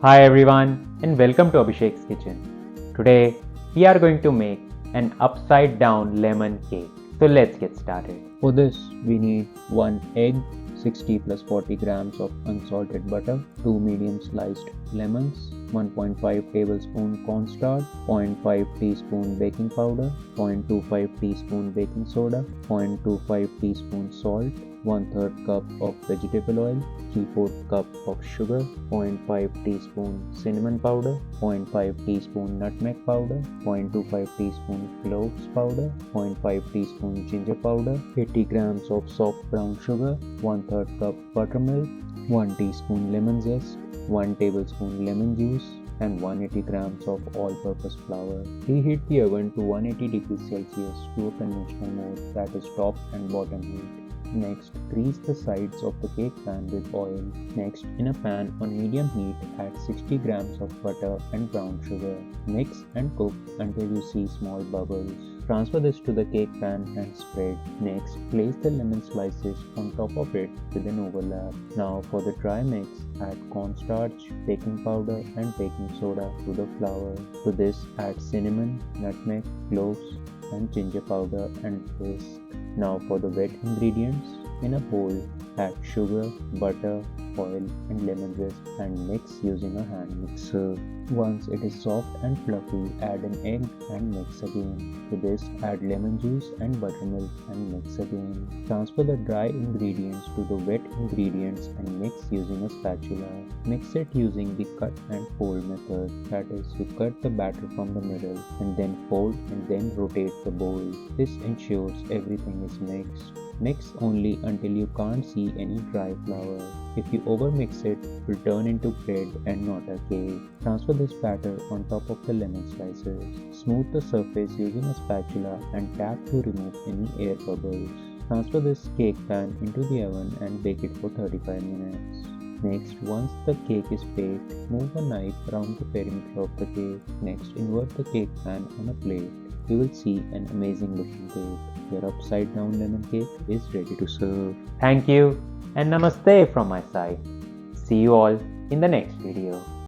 Hi everyone and welcome to Abhishek's kitchen. Today we are going to make an upside down lemon cake. So let's get started. For this we need 1 egg, 60 plus 40 grams of unsalted butter, 2 medium sliced lemons, 1.5 tablespoon cornstarch, 0.5 teaspoon baking powder, 0.25 teaspoon baking soda, 0.25 teaspoon salt, 1/3 cup of vegetable oil, 3/4 cup of sugar, 0.5 teaspoon cinnamon powder, 0.5 teaspoon nutmeg powder, 0.25 teaspoon cloves powder, 0.5 teaspoon ginger powder, 80 grams of soft brown sugar, 1/3 cup buttermilk, 1 teaspoon lemon zest, 1 tablespoon lemon juice, and 180 grams of all-purpose flour. Preheat the oven to 180 degrees Celsius to a conventional mode, that is top and bottom heat. Next, grease the sides of the cake pan with oil. Next, in a pan on medium heat, add 60 grams of butter and brown sugar. Mix and cook until you see small bubbles. Transfer this to the cake pan and spread. Next, place the lemon slices on top of it with an overlap. Now for the dry mix, add cornstarch, baking powder and baking soda to the flour. To this, add cinnamon, nutmeg, cloves and ginger powder and whisk. Now for the wet ingredients, in a bowl, add sugar, butter, oil and lemon zest and mix using a hand mixer. Once it is soft and fluffy, add an egg and mix again. To this, add lemon juice and buttermilk and mix again. Transfer the dry ingredients to the wet ingredients and mix using a spatula. Mix it using the cut and fold method, that is, you cut the batter from the middle and then fold and then rotate the bowl. This ensures everything is mixed. Mix only until you can't see any dry flour. If you overmix it, it will turn into bread and not a cake. Transfer this batter on top of the lemon slices. Smooth the surface using a spatula and tap to remove any air bubbles. Transfer this cake pan into the oven and bake it for 35 minutes. Next, once the cake is baked, move a knife around the perimeter of the cake. Next, invert the cake pan on a plate. You will see an amazing looking cake. Your upside down lemon cake is ready to serve. Thank you and namaste from my side. See you all in the next video.